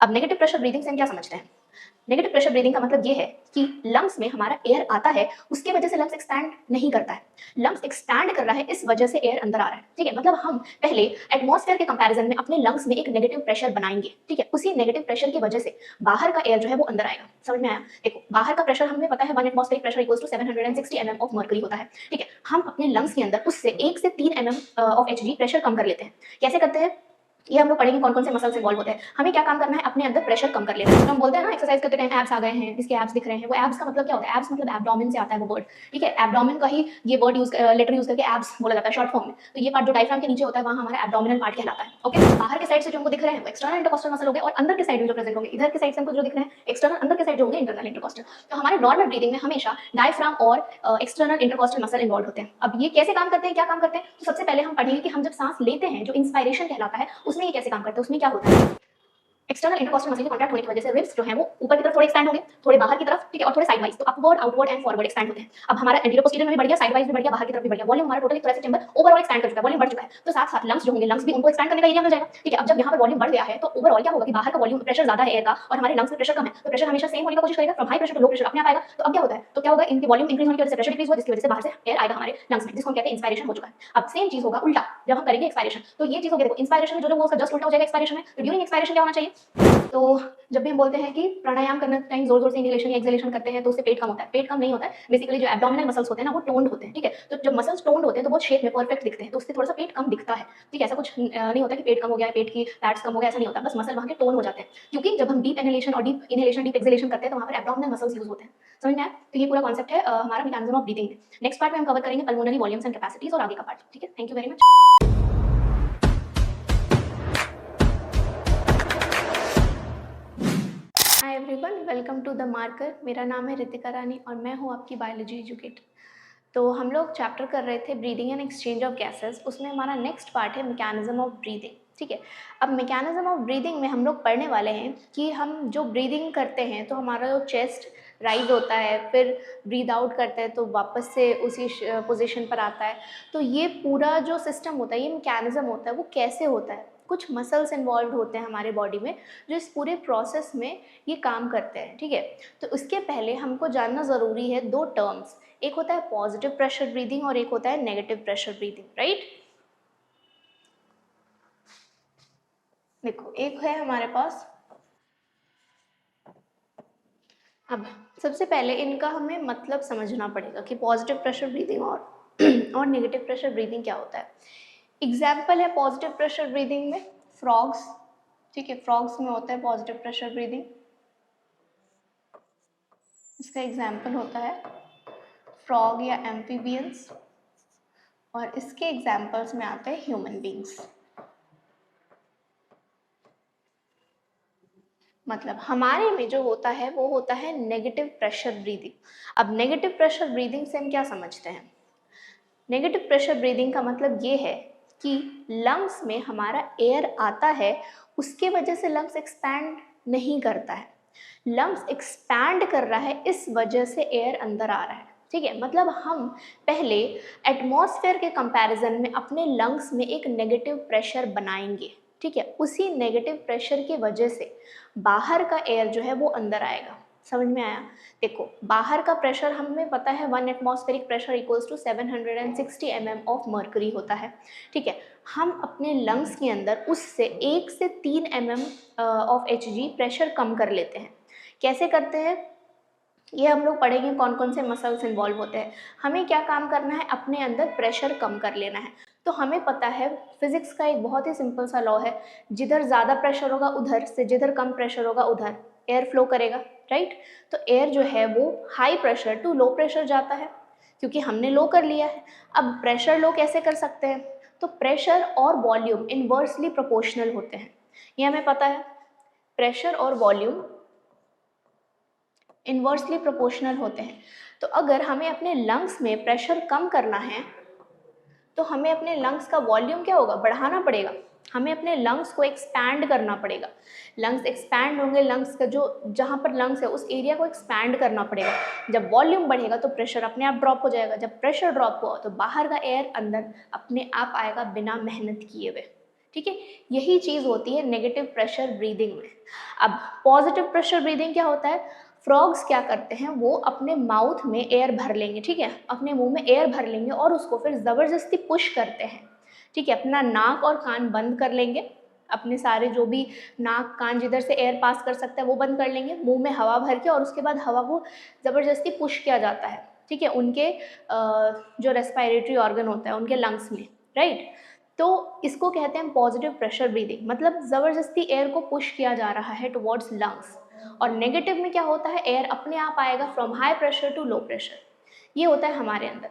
अब negative pressure breathing से हम क्या समझते हैं? नेगेटिव प्रेशर ब्रीदिंग का मतलब ये है कि लंग्स में हमारा एयर आता है, उसके वजह से लंग्स एक्सपैंड नहीं करता है। लंग्स एक्सपैंड कर रहा है, इस वजह से एयर अंदर आ रहा है। ठीक है, मतलब हम पहले एटमॉस्फेयर के कंपैरिजन में अपने लंग्स में एक नेगेटिव प्रेशर बनाएंगे। ठीक है, उसी नेगेटिव प्रेशर की वजह से बाहर का एयर जो है वो अंदर आएगा। समझ में आया? देखो, बाहर का प्रेशर हमें पता है 1 atmospheric pressure equals to 760 mm of mercury होता है। ठीक है, हम अपने लंग्स के अंदर उससे 1 से 3 mm ऑफ Hg प्रेशर कम कर लेते हैं। कैसे करते हैं ये हम लोग पढ़ेंगे, कौन कौन से मसल्स इन्वॉल्व होते हैं। हमें क्या काम करना है, अपने अंदर प्रेशर कम कर लेना है। तो हम बोलते हैं ना एक्सरसाइज करते टाइम एब्स आ गए हैं, इसके एब्स दिख रहे हैं। वो एब्स का मतलब क्या होता है? एब्स मतलब एब्डोमेन से आता है वो वर्ड। ठीक है, एब्डोमेन का ही ये वर्ड लेटर यूज करके एब्स बोला जाता है शॉर्ट फॉर्म में। तो ये पार्ट जो डायफ्राम के नीचे होता है वहां हमारा एब्डोमिनल पार्ट कहलाता है। ओके, बाहर के साइड से जो हमको दिख रहे हैं वो एक्सटर्नल इंटरकॉस्टल मसल हो गए, और अंदर के साइड में जो प्रेजेंट होंगे, इधर के साइड से हमको जो दिख रहे हैं एक्सटर्नल, अंदर के साइड जो होंगे इंटरनल इंटरकॉस्टल। तो हमारे नॉर्मल ब्रीदिंग में हमेशा डायफ्राम और एक्सटर्नल इंटरकॉस्टल मसल इन्वॉल्व होते हैं। अब ये कैसे काम करते हैं, क्या काम करते हैं? तो सबसे पहले हम पढ़ेंगे कि हम जब सांस लेते हैं, जो इंस्पायरेशन कहलाता है, उसमें ये कैसे काम करते हैं, उसमें क्या होता है। एक्सटर्नल इंटरकॉस्टल मसल के कॉन्ट्रैक्ट होने की वजह से रिब्स जो है वो ऊपर की तरफ थोड़े एक्सपैंड होंगे, थोड़े बाहर की तरफ। ठीक है, और थोड़े साइड वाइज, तो upward, outward and forward expand होते हैं। अब हमारा एंटीरियर पोस्टीरियर में भी बढ़ गया, साइड वाइज भी बढ़ गया, बाहर की तरफ भी बढ़ गया। वॉल्यूम हमारा total thoracic chamber overall expand कर चुका है, वॉल्यूम बढ़ चुका है। तो साथ साथ लंग्स जो होंगे, लंग्स भी उनको एक्सपैंड करने का एरिया मिल जाएगा। ठीक है, अब जब यहाँ पर वॉल्यूम बढ़ गया है तो ओवरऑल क्या होगा कि बाहर का वॉल्यूम प्रेशर ज्यादा है एयर का, और हमारे लंग्स में प्रेशर कम है, तो प्रेशर हमेशा सेम होने की कोशिश करेगा, from high pressure to low pressure अपने आप आएगा। तो अब क्या होता है, तो क्या होगा, इनके वॉल्यूम इंक्रीज होने की वजह से प्रेशर डिक्रीज हुआ, जिसकी वजह से बाहर से एयर आएगा हमारे लंग्स में, जिसको हम कहते हैं इंस्पायरेशन हो चुका है। अब सेम चीज होगा उल्टा, जब हम करेंगे एक्सपायरेशन। तो ये चीज होगी, देखो इंस्पायरेशन में जो वो उसका जस्ट उल्टा हो जाएगा एक्सपायरेशन में। तो ड्यूरिंग एक्सपायरेशन क्या होना चाहिए? तो जब भी हम बोलते हैं कि प्राणायाम करने टाइम जोर जोर से इनहेलेशन या एक्सहेलेशन करते हैं तो उससे पेट कम होता है। पेट कम नहीं होता है, बेसिकली जो एब्डोमिनल मसल्स होते हैं ना वो टोन्ड होते हैं। ठीक है, तो जब मसल्स टोन्ड होते हैं तो बहुत शेप में परफेक्ट दिखते हैं, तो उससे थोड़ा सा पेट कम दिखता है। ठीक है, ऐसा कुछ नहीं होता कि पेट कम हो गया, पेट की फैट्स कम हो गया, ऐसा नहीं होता, बस मसल वहां के टोन हो जाते हैं। क्योंकि जब हम डीप इनहेलेशन और डीप इनहेलेशन डीप एक्सहेलेशन करते हैं तो वहां पर एब्डोमिनल मसल्स यूज होते हैं। समझ में आया? तो ये पूरा कॉन्सेप्ट है हमारा mechanism of breathing. Next part में हम कवर करेंगे पल्मोनरी वॉल्यूम्स एंड कैपेसिटीज और आगे का पार्ट। ठीक है, thank you very much. Hi everyone, welcome to the marker. मेरा नाम है रितिका रानी और मैं हूँ आपकी बायोलॉजी एजुकेटर। तो हम लोग चैप्टर कर रहे थे breathing and exchange of gases, उसमें हमारा नेक्स्ट पार्ट है मैकेनिज्म ऑफ ब्रीदिंग। ठीक है, अब मैकेनिज्म ऑफ ब्रीदिंग में हम लोग पढ़ने वाले हैं कि हम जो ब्रीदिंग करते हैं तो हमारा जो चेस्ट राइज होता है, फिर ब्रीद आउट करते हैं तो वापस से उसी पोजीशन पर आता है। तो ये पूरा जो सिस्टम होता है, ये मैकेनिज्म होता है, वो कैसे होता है? कुछ मसल्स इन्वॉल्व होते हैं हमारे बॉडी में जो इस पूरे प्रोसेस में ये काम करते हैं। ठीक है, तो उसके पहले हमको जानना ज़रूरी है दो टर्म्स, एक होता है पॉजिटिव प्रेशर ब्रीदिंग और एक होता है नेगेटिव प्रेशर ब्रीदिंग। राइट, देखो एक है हमारे पास। अब सबसे पहले इनका हमें मतलब समझना पड़ेगा कि पॉजिटिव प्रेशर ब्रीदिंग और और नेगेटिव प्रेशर ब्रीदिंग क्या होता है। एग्जाम्पल है पॉजिटिव प्रेशर ब्रीदिंग में फ्रॉग्स। ठीक है, फ्रॉग्स में होता है पॉजिटिव प्रेशर ब्रीदिंग। इसका एग्जाम्पल होता है फ्रॉग या एम्फीबियंस, और इसके एग्जाम्पल्स में आते हैं ह्यूमन बींग्स। मतलब हमारे में जो होता है वो होता है नेगेटिव प्रेशर ब्रीदिंग। अब नेगेटिव प्रेशर ब्रीदिंग से हम क्या समझते हैं? नेगेटिव प्रेशर ब्रीदिंग का मतलब ये है कि लंग्स में हमारा एयर आता है, उसके वजह से लंग्स एक्सपैंड नहीं करता है। लंग्स एक्सपैंड कर रहा है, इस वजह से एयर अंदर आ रहा है। ठीक है, मतलब हम पहले एटमॉस्फेयर के कंपैरिजन में अपने लंग्स में एक नेगेटिव प्रेशर बनाएंगे। ठीक है, उसी नेगेटिव प्रेशर की वजह से बाहर का एयर जो है वो अंदर आएगा। समझ में आया? देखो, बाहर का प्रेशर हमें पता है 1 atmospheric pressure equals to 760 mm of mercury होता है। ठीक है, हम अपने लंग्स के अंदर उससे 1 से 3 mm ऑफ Hg प्रेशर कम कर लेते हैं। कैसे करते हैं ये हम लोग पढ़ेंगे, कौन कौन से मसल्स इन्वॉल्व होते हैं। हमें क्या काम करना है, अपने अंदर प्रेशर कम कर लेना है। तो हमें पता है फिजिक्स का एक बहुत ही सिंपल सा लॉ है, जिधर ज़्यादा प्रेशर होगा उधर से, जिधर कम प्रेशर होगा उधर एयर फ्लो करेगा। राइट, तो एयर जो है वो high pressure to low pressure जाता है, क्योंकि हमने लो कर लिया है। अब प्रेशर लो कैसे कर सकते हैं? तो प्रेशर और वॉल्यूम इन्वर्सली प्रोपोर्शनल होते हैं, ये हमें पता है। प्रेशर और वॉल्यूम इन्वर्सली प्रोपोर्शनल होते हैं। तो अगर हमें अपने लंग्स में प्रेशर कम करना है तो हमें अपने लंग्स का वॉल्यूम क्या होगा, बढ़ाना पड़ेगा। हमें अपने लंग्स को एक्सपैंड करना पड़ेगा। लंग्स एक्सपैंड होंगे, लंग्स का जो जहाँ पर लंग्स है उस एरिया को एक्सपैंड करना पड़ेगा। जब वॉल्यूम बढ़ेगा तो प्रेशर अपने आप ड्रॉप हो जाएगा। जब प्रेशर ड्रॉप हुआ तो बाहर का एयर अंदर अपने आप आएगा बिना मेहनत किए हुए। ठीक है, यही चीज़ होती है नेगेटिव प्रेशर ब्रीदिंग में। अब पॉजिटिव प्रेशर ब्रीदिंग क्या होता है, फ्रॉग्स क्या करते हैं, वो अपने माउथ में एयर भर लेंगे, ठीक है, अपने मुंह में एयर भर लेंगे और उसको फिर ज़बरदस्ती पुश करते हैं, ठीक है, अपना नाक और कान बंद कर लेंगे, अपने सारे जो भी नाक कान जिधर से एयर पास कर सकता है वो बंद कर लेंगे, मुंह में हवा भर के, और उसके बाद हवा को ज़बरदस्ती पुश किया जाता है, ठीक है, उनके जो रेस्पिरेटरी ऑर्गन होता है उनके लंग्स में, राइट। तो इसको कहते हैं पॉजिटिव प्रेशर ब्रीदिंग, मतलब ज़बरदस्ती एयर को पुश किया जा रहा है टुवर्ड्स लंग्स। और नेगेटिव में क्या होता है, एयर अपने आप आएगा from high pressure to low pressure, ये होता है हमारे अंदर।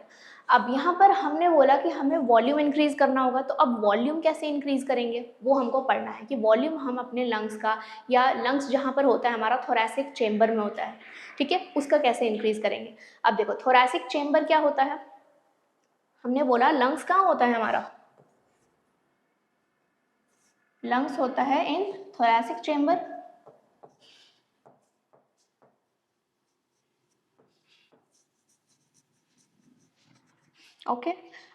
अब यहाँ पर हमने बोला कि हमें वॉल्यूम इंक्रीज करना होगा, तो अब वॉल्यूम कैसे इंक्रीज करेंगे वो हमको पढ़ना है कि वॉल्यूम हम अपने लंग्स का, या लंग्स जहाँ पर होता है हमारा थोरैसिक चेम्बर में होता है, ठीक है, उसका कैसे इंक्रीज करेंगे। अब देखो थोरैसिक चेम्बर क्या होता है, हमने बोला लंग्स कहाँ होता है हमारा, लंग्स होता है इन थोरैसिक चेम्बर। ओके,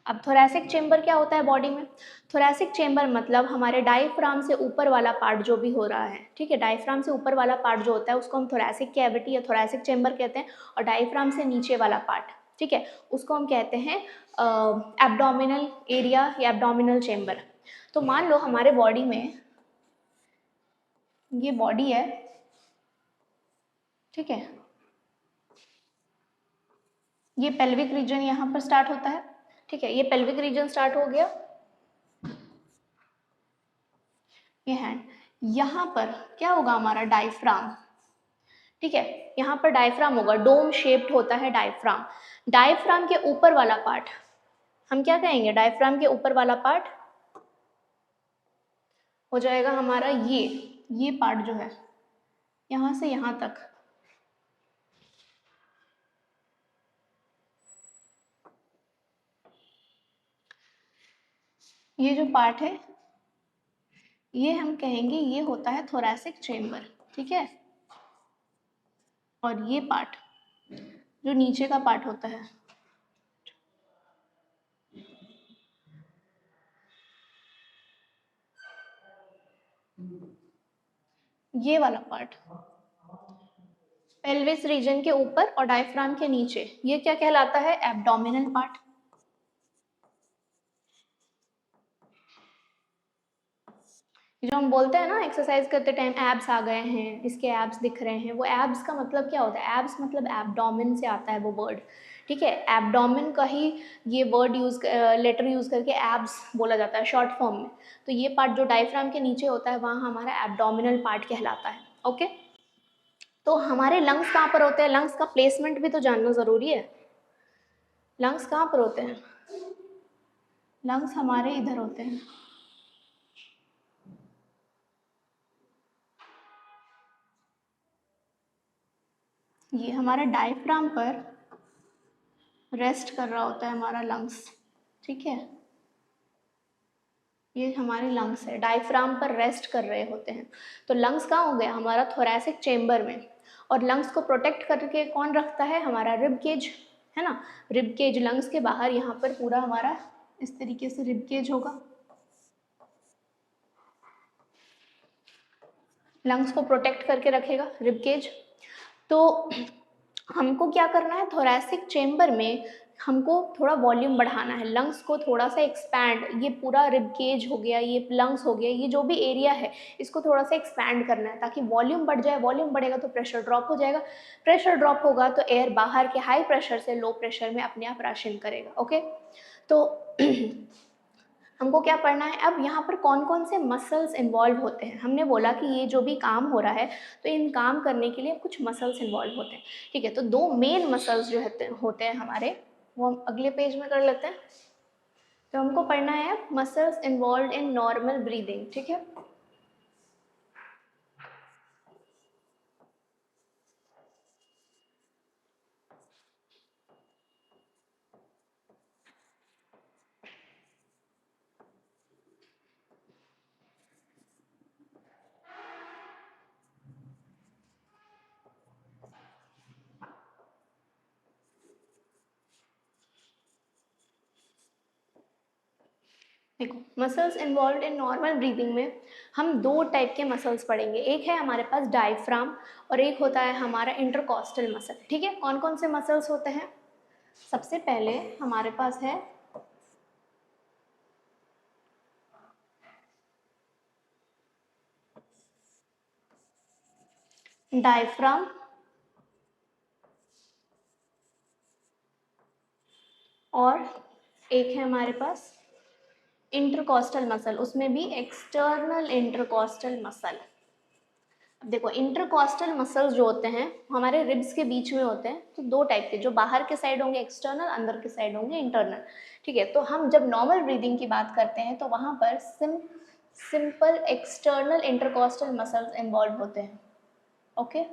अब थोरैसिक चेम्बर क्या होता है बॉडी में, थोरैसिक चेम्बर मतलब हमारे डायफ्राम से ऊपर वाला पार्ट जो भी हो रहा है, ठीक है, डायफ्राम से ऊपर वाला पार्ट जो होता है उसको हम थोरैसिक कैविटी या थोरैसिक चेम्बर कहते हैं, और डायफ्राम से नीचे वाला पार्ट, ठीक है, उसको हम कहते हैं एब्डोमिनल एरिया या एब्डोमिनल चेम्बर। तो मान लो हमारे बॉडी में ये बॉडी है, ठीक है, ये पेल्विक रीजन यहाँ पर स्टार्ट होता है, ठीक है, ये पेल्विक रीजन स्टार्ट हो गया, ये हैंड, यहाँ पर क्या होगा हमारा डायफ्राम, ठीक है, यहाँ पर डायफ्राम होगा, डोम शेप्ड होता है डायफ्राम। डायफ्राम के ऊपर वाला पार्ट हम क्या कहेंगे, डायफ्राम के ऊपर वाला पार्ट हो जाएगा हमारा ये पार्ट जो है यहाँ से यहाँ तक, ये जो पार्ट है ये हम कहेंगे ये होता है थोरैसिक चेम्बर, ठीक है, और ये पार्ट जो नीचे का पार्ट होता है ये वाला पार्ट पेल्विस रीजन के ऊपर और डायफ्राम के नीचे, ये क्या कहलाता है, एब्डोमिनल पार्ट। जो हम बोलते हैं ना एक्सरसाइज करते टाइम एब्स आ गए हैं, इसके एब्स दिख रहे हैं, वो एब्स का मतलब क्या होता है, एब्स मतलब एब्डोमिन से आता है वो वर्ड, ठीक है, एब्डोमिन का ही ये वर्ड लेटर यूज करके एब्स बोला जाता है शॉर्ट फॉर्म में। तो ये पार्ट जो डायफ्राम के नीचे होता है वहाँ हमारा एब्डोमिनल पार्ट कहलाता है। ओके, तो हमारे लंग्स कहाँ पर होते हैं, लंग्स का प्लेसमेंट भी तो जानना ज़रूरी है। लंग्स कहाँ पर होते हैं, लंग्स हमारे इधर होते हैं, ये हमारा डायफ्राम पर रेस्ट कर रहा होता है हमारा लंग्स, ठीक है, ये हमारे लंग्स है, डायफ्राम पर रेस्ट कर रहे होते हैं। तो लंग्स कहाँ हो गया हमारा, थोरैसिक चेम्बर में। और लंग्स को प्रोटेक्ट करके कौन रखता है, हमारा रिब केज, है ना, रिब केज लंग्स के बाहर यहाँ पर पूरा हमारा इस तरीके से रिब केज होगा, लंग्स को प्रोटेक्ट करके रखेगा रिब केज। तो हमको क्या करना है, थोरैसिक चेम्बर में हमको थोड़ा वॉल्यूम बढ़ाना है, लंग्स को थोड़ा सा एक्सपैंड, ये पूरा रिब केज हो गया, ये लंग्स हो गया, ये जो भी एरिया है इसको थोड़ा सा एक्सपैंड करना है ताकि वॉल्यूम बढ़ जाए, वॉल्यूम बढ़ेगा तो प्रेशर ड्रॉप हो जाएगा, प्रेशर ड्रॉप होगा तो एयर बाहर के हाई प्रेशर से लो प्रेशर में अपने आप राशन करेगा। ओके, तो हमको क्या पढ़ना है, अब यहाँ पर कौन कौन से मसल्स इन्वॉल्व होते हैं, हमने बोला कि ये जो भी काम हो रहा है तो इन काम करने के लिए कुछ मसल्स इन्वॉल्व होते हैं, ठीक है, तो दो मेन मसल्स जो होते हैं हमारे, वो हम अगले पेज में कर लेते हैं। तो हमको पढ़ना है muscles involve in normal breathing, ठीक है, देखो, muscles involve in normal breathing में हम दो टाइप के मसल्स पढ़ेंगे। एक है हमारे पास डायफ्राम और एक होता है हमारा इंटरकॉस्टल मसल। ठीक है, कौन कौन से मसल्स होते हैं? सबसे पहले हमारे पास है डायफ्राम और एक है हमारे पास इंटरकॉस्टल मसल, उसमें भी एक्सटर्नल इंटरकॉस्टल मसल। अब देखो, इंटरकॉस्टल मसल्स जो होते हैं हमारे रिब्स के बीच में होते हैं, तो दो टाइप के, जो बाहर के साइड होंगे एक्सटर्नल, अंदर के साइड होंगे इंटरनल। ठीक है, तो हम जब नॉर्मल ब्रीदिंग की बात करते हैं तो वहाँ पर simple external intercostal muscles involve होते हैं। ओके,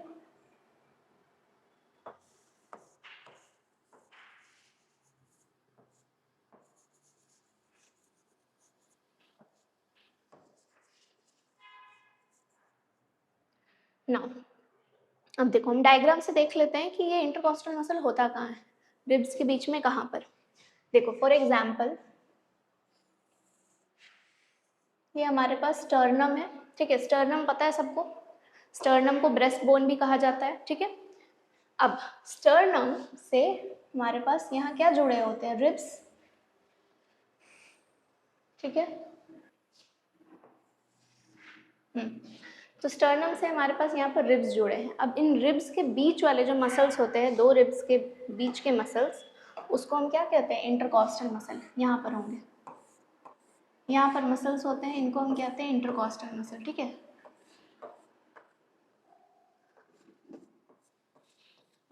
नाउ अब देखो, हम डायग्राम से देख लेते हैं कि ये इंटरकॉस्टल मसल होता कहाँ है, रिब्स के बीच में कहाँ पर। देखो, फॉर एग्जाम्पल ये हमारे पास स्टर्नम है। ठीक है, स्टर्नम पता है सबको, स्टर्नम को ब्रेस्ट बोन भी कहा जाता है। ठीक है, अब स्टर्नम से हमारे पास यहाँ क्या जुड़े होते हैं? रिब्स। ठीक है, तो स्टर्नम से हमारे पास यहाँ पर रिब्स जुड़े हैं। अब इन रिब्स के बीच वाले जो मसल्स होते हैं, दो रिब्स के बीच के मसल्स, उसको हम क्या कहते हैं? Intercostal muscle. यहाँ पर होंगे, यहाँ पर मसल्स होते हैं, इनको हम कहते हैं इंटरकॉस्टल मसल। ठीक है,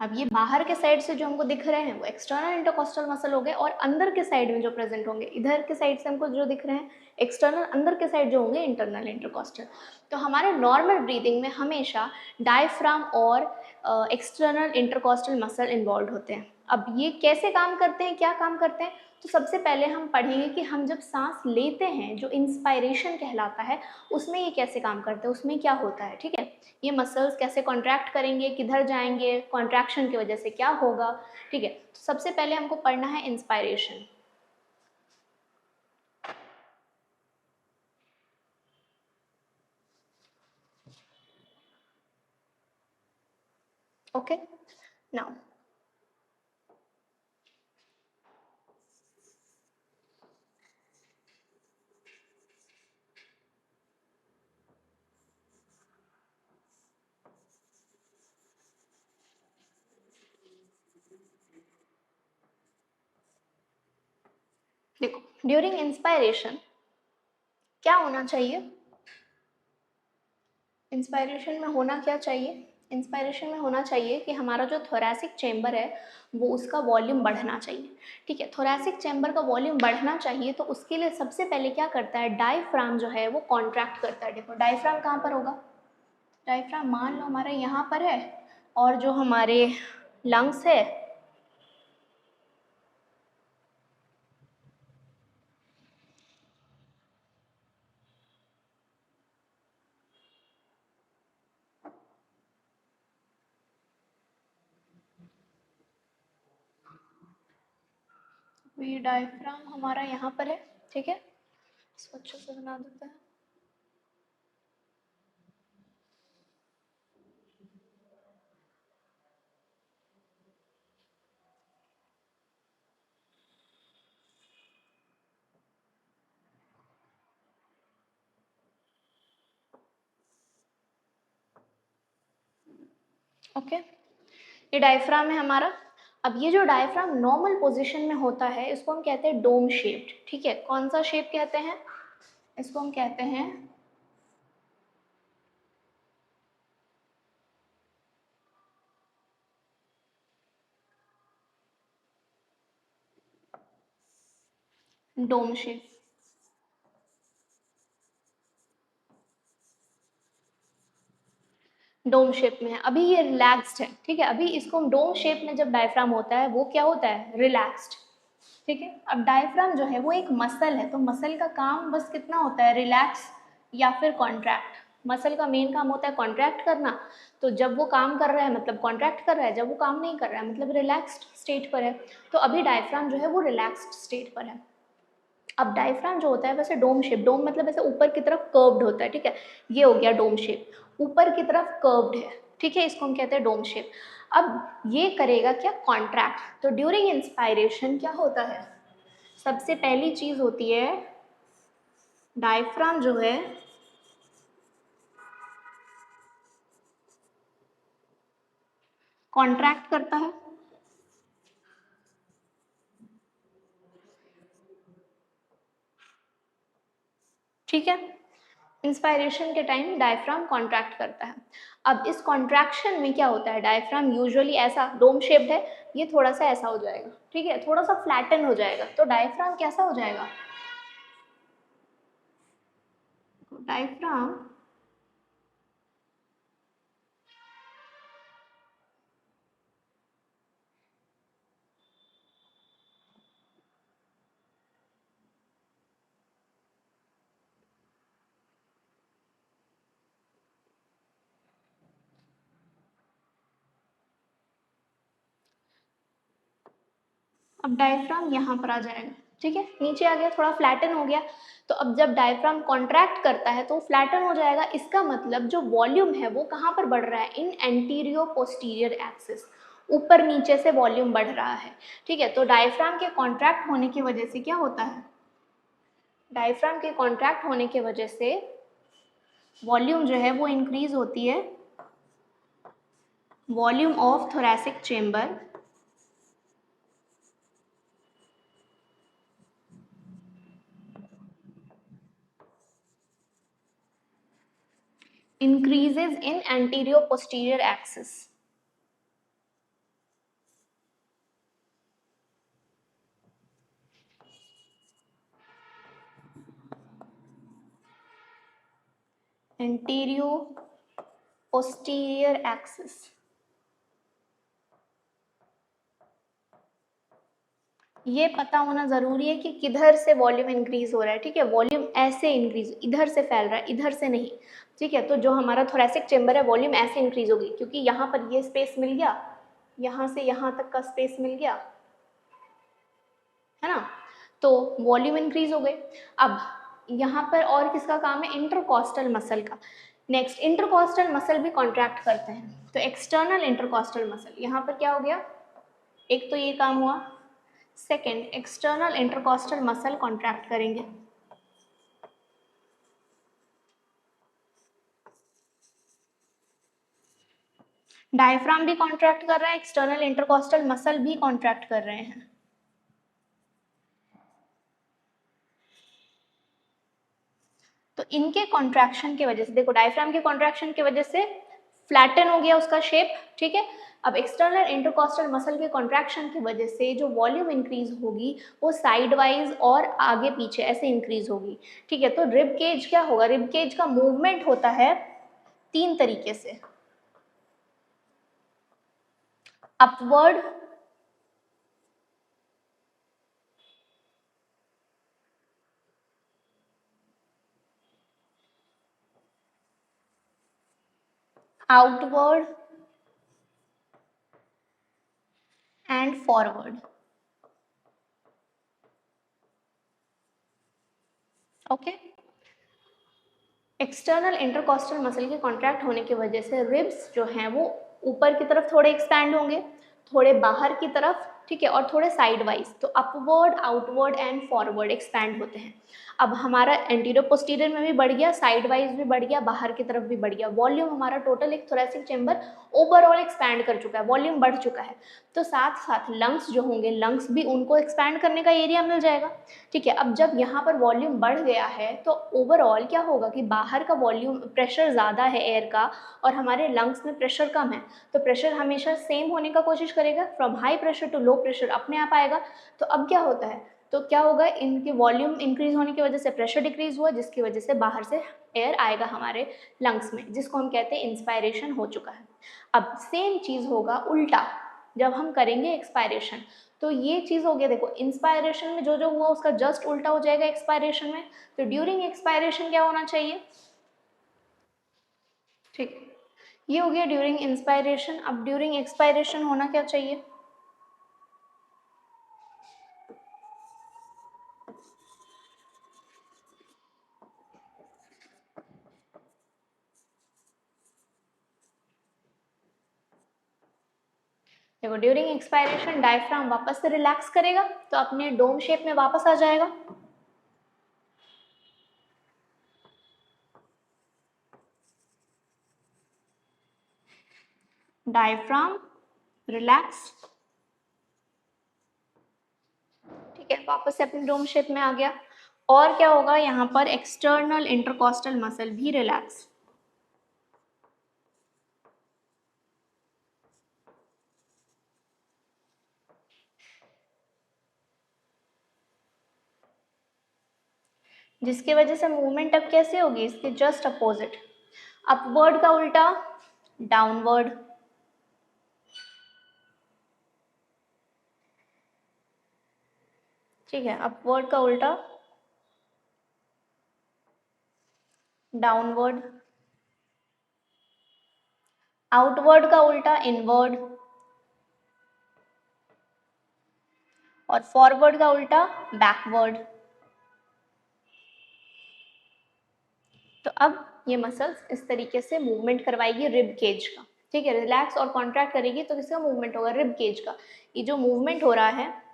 अब ये बाहर के साइड से जो हमको दिख रहे हैं वो एक्सटर्नल इंटरकॉस्टल मसल हो गए, और अंदर के साइड में जो प्रेजेंट होंगे, इधर के साइड से हमको जो दिख रहे हैं एक्सटर्नल, अंदर के साइड जो होंगे इंटरनल इंटरकॉस्टल। तो हमारे नॉर्मल ब्रीदिंग में हमेशा डायफ्राम और एक्सटर्नल इंटरकॉस्टल मसल इन्वॉल्व होते हैं। अब ये कैसे काम करते हैं, क्या काम करते हैं? तो सबसे पहले हम पढ़ेंगे कि हम जब सांस लेते हैं, जो इंस्पायरेशन कहलाता है, उसमें ये कैसे काम करते हैं, उसमें क्या होता है। ठीक है, ये मसल्स कैसे कॉन्ट्रैक्ट करेंगे, किधर जाएंगे, कॉन्ट्रैक्शन की वजह से क्या होगा। ठीक है, तो सबसे पहले हमको पढ़ना है इंस्पायरेशन। ओके, नाउ देखो, ड्यूरिंग इंस्पायरेशन क्या होना चाहिए? इंस्पायरेशन में होना क्या चाहिए? इंस्पायरेशन में होना चाहिए कि हमारा जो थोरैसिक चेम्बर है वो उसका वॉल्यूम बढ़ना चाहिए। ठीक है, थोरैसिक चेम्बर का वॉल्यूम बढ़ना चाहिए, तो उसके लिए सबसे पहले क्या करता है? डायफ्राम जो है वो कॉन्ट्रैक्ट करता है। देखो, डायफ्राम कहाँ पर होगा? डायफ्राम मान लो हमारे यहाँ पर है, और जो हमारे लंग्स है ये डायफ्राम हमारा यहाँ पर है। ठीक है, इसको अच्छे से बना देते हैं। ओके, ये डायफ्राम है हमारा। अब ये जो डायफ्राम नॉर्मल पोजीशन में होता है, इसको हम कहते हैं डोम शेप्ड। ठीक है, कौन सा शेप कहते हैं? इसको हम कहते हैं डोम शेप। डोम शेप में है, अभी ये रिलैक्स्ड है। ठीक है, अभी इसको हम डोम शेप में जब डायफ्राम होता है वो क्या होता है? रिलैक्स्ड। ठीक है, अब डायफ्राम जो है वो एक मसल है, तो मसल का काम बस कितना होता है? रिलैक्स या फिर कॉन्ट्रैक्ट। मसल का मेन काम होता है कॉन्ट्रैक्ट करना, तो जब वो काम कर रहा है मतलब कॉन्ट्रैक्ट कर रहा है, जब वो काम नहीं कर रहा है मतलब रिलैक्स्ड स्टेट पर है। तो अभी डायफ्राम जो है वो रिलैक्स्ड स्टेट पर है। अब डायफ्राम जो होता है वैसे डोम शेप, डोम मतलब ऐसे ऊपर की तरफ कर्व्ड होता है, ठीक है, ये हो गया डोम शेप, ऊपर की तरफ कर्व्ड है, ठीक है, इसको हम कहते हैं डोम शेप। अब ये करेगा क्या, कॉन्ट्रैक्ट। तो ड्यूरिंग इंस्पायरेशन क्या होता है, सबसे पहली चीज होती है डायफ्राम जो है कॉन्ट्रैक्ट करता है, ठीक है, इंस्पायरेशन के टाइम डायफ्राम कॉन्ट्रैक्ट करता है। अब इस कॉन्ट्रैक्शन में क्या होता है, डायफ्राम यूजुअली ऐसा डोम शेप्ड है, ये थोड़ा सा ऐसा हो जाएगा, ठीक है, थोड़ा सा फ्लैटन हो जाएगा, तो डायफ्राम कैसा हो जाएगा, डायफ्राम अब डायफ्राम यहाँ पर आ जाएगा, ठीक है, नीचे आ गया, थोड़ा फ्लैटन हो गया। तो अब जब डायफ्राम कॉन्ट्रैक्ट करता है तो फ्लैटन हो जाएगा, इसका मतलब जो वॉल्यूम है वो कहाँ पर बढ़ रहा है, इन एंटीरियो पोस्टीरियर एक्सिस, ऊपर नीचे से वॉल्यूम बढ़ रहा है, ठीक है। तो डायफ्राम के कॉन्ट्रैक्ट होने की वजह से क्या होता है, डायफ्राम के कॉन्ट्रैक्ट होने की वजह से वॉल्यूम जो है वो इंक्रीज होती है, volume of thoracic chamber increases in anterior posterior axis. Anterior posterior axis. ये पता होना जरूरी है कि किधर से वॉल्यूम इंक्रीज हो रहा है, ठीक है, वॉल्यूम ऐसे इंक्रीज, इधर से फैल रहा है, इधर से नहीं, ठीक है। तो जो हमारा थोरैसिक चेंबर है वॉल्यूम ऐसे इंक्रीज होगी, क्योंकि यहाँ पर ये स्पेस मिल गया, यहाँ से यहाँ तक का स्पेस मिल गया, है ना, तो वॉल्यूम इंक्रीज हो गए। अब यहाँ पर और किसका काम है, इंटरकॉस्टल मसल का। नेक्स्ट, इंटरकॉस्टल मसल भी कॉन्ट्रैक्ट करते हैं, तो एक्सटर्नल इंटरकॉस्टल मसल, यहाँ पर क्या हो गया, एक तो ये काम हुआ, second external intercostal muscle contract करेंगे। डायफ्राम भी कॉन्ट्रैक्ट कर रहा है, एक्सटर्नल इंटरकॉस्टल मसल भी कॉन्ट्रैक्ट कर रहे हैं। तो इनके कॉन्ट्रैक्शन की वजह से, देखो डायफ्राम के कॉन्ट्रैक्शन की वजह से फ्लैटन हो गया उसका शेप, ठीक है। अब एक्सटर्नल इंटरकॉस्टल मसल के कॉन्ट्रैक्शन की वजह से जो वॉल्यूम इंक्रीज होगी वो साइड वाइज और आगे पीछे ऐसे इंक्रीज होगी, ठीक है। तो रिब केज क्या होगा, रिब केज का मूवमेंट होता है तीन तरीके से, upward, outward and forward, okay. External intercostal muscle के कॉन्ट्रैक्ट होने की वजह से रिब्स जो हैं वो ऊपर की तरफ थोड़े एक्सपैंड होंगे, थोड़े बाहर की तरफ, ठीक है, और थोड़े साइड वाइज, तो upward, outward and forward expand होते हैं। अब हमारा एंटीरियर पोस्टीरियर में भी बढ़ गया, साइड वाइज भी बढ़ गया, बाहर की तरफ भी बढ़ गया, वॉल्यूम हमारा टोटल एक थोरैसिक चेंबर ओवरऑल एक्सपैंड कर चुका है, वॉल्यूम बढ़ चुका है। तो साथ साथ लंग्स जो होंगे, लंग्स भी उनको एक्सपैंड करने का एरिया मिल जाएगा, ठीक है। अब जब यहाँ पर वॉल्यूम बढ़ गया है तो ओवरऑल क्या होगा कि बाहर का वॉल्यूम प्रेशर ज़्यादा है एयर का और हमारे लंग्स में प्रेशर कम है, तो प्रेशर हमेशा सेम होने का कोशिश करेगा, from high pressure to low pressure अपने आप आएगा। तो अब क्या होता है, तो क्या होगा, इनकी वॉल्यूम इंक्रीज होने की वजह से प्रेशर डिक्रीज हुआ, जिसकी वजह से बाहर से एयर आएगा हमारे लंग्स में, जिसको हम कहते हैं इंस्पायरेशन हो चुका है। अब सेम चीज़ होगा उल्टा जब हम करेंगे एक्सपायरेशन, तो ये चीज़ हो गया, देखो इंस्पायरेशन में जो जो हुआ उसका जस्ट उल्टा हो जाएगा एक्सपायरेशन में। तो ड्यूरिंग एक्सपायरेशन क्या होना चाहिए, ठीक, ये हो गया ड्यूरिंग इंस्पायरेशन। अब ड्यूरिंग एक्सपायरेशन होना क्या चाहिए, देखो ड्यूरिंग एक्सपायरेशन डायफ्राम वापस से रिलैक्स करेगा तो अपने डोम शेप में वापस आ जाएगा। डायफ्राम रिलैक्स, ठीक है, वापस से अपने डोम शेप में आ गया। और क्या होगा, यहाँ पर एक्सटर्नल इंटरकॉस्टल मसल भी रिलैक्स। जिसकी वजह से मूवमेंट अब कैसे होगी, इसके जस्ट अपोजिट, अपवर्ड का उल्टा डाउनवर्ड, ठीक है, अपवर्ड का उल्टा डाउनवर्ड, आउटवर्ड का उल्टा इनवर्ड, और फॉरवर्ड का उल्टा बैकवर्ड। तो अब ये मसल्स इस तरीके से मूवमेंट करवाएगी रिब केज का, ठीक है, रिलैक्स और कॉन्ट्रैक्ट करेगी तो किसका मूवमेंट होगा, रिब केज का। ये जो मूवमेंट हो रहा है,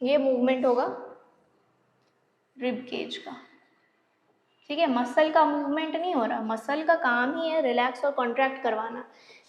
ये मूवमेंट होगा रिब केज का, ठीक है। मसल का मूवमेंट नहीं हो रहा, मसल का काम ही है रिलैक्स और कॉन्ट्रैक्ट करवाना।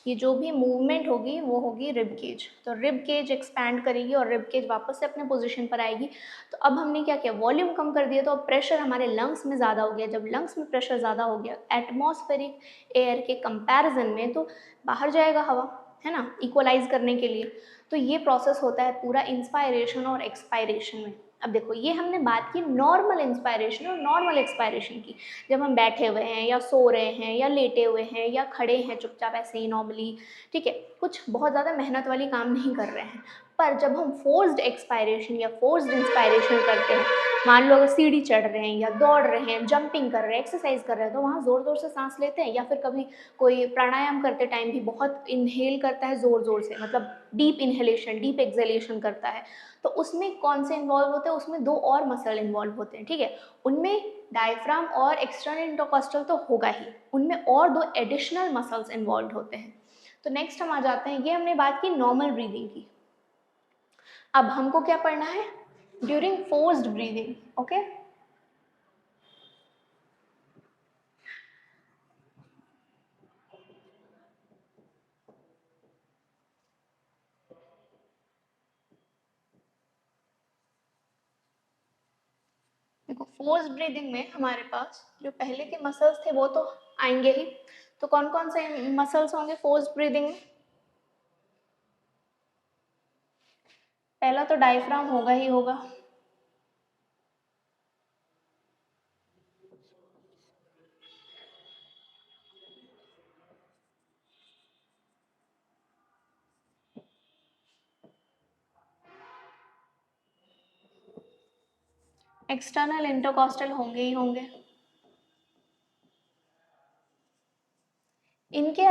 ये जो भी मूवमेंट होगी वो होगी रिब केज, तो रिब केज एक्सपैंड करेगी और रिब केज वापस से अपने पोजीशन पर आएगी। तो अब हमने क्या किया, वॉल्यूम कम कर दिया, तो अब प्रेशर हमारे लंग्स में ज़्यादा हो गया। जब लंग्स में प्रेशर ज़्यादा हो गया एटमॉस्फेरिक एयर के कंपैरिजन में, तो बाहर जाएगा हवा, है ना, इक्वलाइज करने के लिए। तो ये प्रोसेस होता है पूरा इंस्पायरेशन और एक्सपायरेशन में। अब देखो ये हमने बात की नॉर्मल इंस्पायरेशन और नॉर्मल एक्सपायरेशन की, जब हम बैठे हुए हैं या सो रहे हैं या लेटे हुए हैं या खड़े हैं चुपचाप ऐसे ही नॉर्मली, ठीक है, कुछ बहुत ज़्यादा मेहनत वाली काम नहीं कर रहे हैं। पर जब हम फोर्स्ड एक्सपायरेशन या फोर्स्ड इंस्पायरेशन करते हैं, मान लो अगर सीढ़ी चढ़ रहे हैं या दौड़ रहे हैं, जंपिंग कर रहे हैं, एक्सरसाइज कर रहे हैं, तो वहाँ ज़ोर ज़ोर से सांस लेते हैं, या फिर कभी कोई प्राणायाम करते टाइम भी बहुत इनहेल करता है ज़ोर ज़ोर से, मतलब डीप इनहेलेशन डीप एक्सहेलेशन करता है। तो उसमें कौन से इन्वॉल्व होते हैं, उसमें दो और मसल इन्वॉल्व होते हैं, ठीक है। उनमें डायफ्राम और एक्सटर्नल इंटरकॉस्टल तो होगा ही, उनमें और दो एडिशनल मसल्स इन्वॉल्व होते हैं। तो नेक्स्ट हम आ जाते हैं, ये हमने बात की नॉर्मल ब्रीदिंग की। अब हमको क्या पढ़ना है, ड्यूरिंग फोर्स्ड ब्रीदिंग, ओके। देखो फोर्स्ड ब्रीदिंग में हमारे पास जो पहले के मसल्स थे वो तो आएंगे ही। तो कौन कौन से मसल्स होंगे फोर्स्ड ब्रीदिंग में, पहला तो डायफ्राम होगा ही होगा, एक्सटर्नल इंटरकॉस्टल होंगे ही होंगे। इनके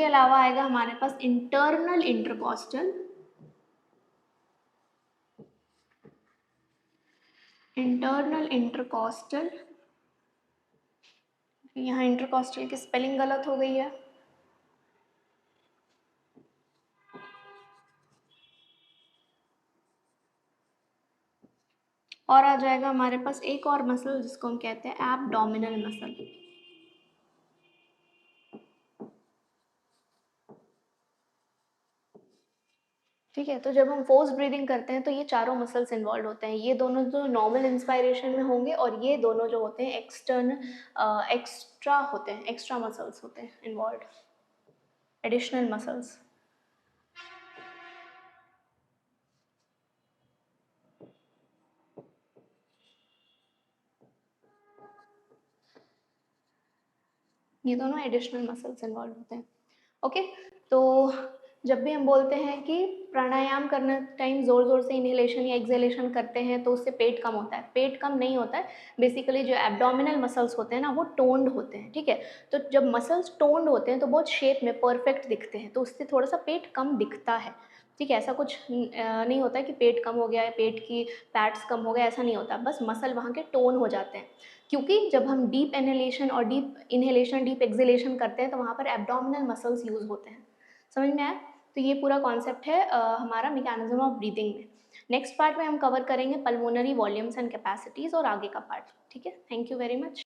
अलावा आएगा हमारे पास इंटरनल इंटरकॉस्टल, यहाँ इंटरकॉस्टल की स्पेलिंग गलत हो गई है, और आ जाएगा हमारे पास एक और मसल जिसको हम कहते हैं एब्डोमिनल मसल, ठीक है। तो जब हम फोर्स ब्रीदिंग करते हैं तो ये चारों मसल्स इन्वॉल्व होते हैं, ये दोनों जो नॉर्मल इंस्पायरेशन में होंगे और ये दोनों जो होते हैं एक्स्ट्रा मसल्स होते हैं इन्वॉल्व, एडिशनल मसल्स। ये दोनों एडिशनल मसल्स इन्वॉल्व होते हैं, ओके। तो जब भी हम बोलते हैं कि प्राणायाम करने टाइम ज़ोर ज़ोर से इनहेलेशन या एक्सहेलेशन करते हैं तो उससे पेट कम होता है, पेट कम नहीं होता है। बेसिकली जो एब्डोमिनल मसल्स होते हैं ना वो टोन्ड होते हैं, ठीक है। तो जब मसल्स टोन्ड होते हैं तो बहुत शेप में परफेक्ट दिखते हैं, तो उससे थोड़ा सा पेट कम दिखता है, ठीक है। ऐसा कुछ नहीं होता है कि पेट कम हो गया है, पेट की फैट्स कम हो गया, ऐसा नहीं होता, बस मसल वहाँ के टोन हो जाते हैं। क्योंकि जब हम डीप इनहेलेशन और डीप इनहेलेशन डीप एक्सहेलेशन करते हैं तो वहाँ पर एब्डोमिनल मसल्स यूज होते हैं। समझ में आया? तो ये पूरा कॉन्सेप्ट है हमारा मैकेनिज्म ऑफ ब्रीदिंग में। नेक्स्ट पार्ट में हम कवर करेंगे पल्मोनरी वॉल्यूम्स एंड कैपेसिटीज और आगे का पार्ट। ठीक है, थैंक यू वेरी मच।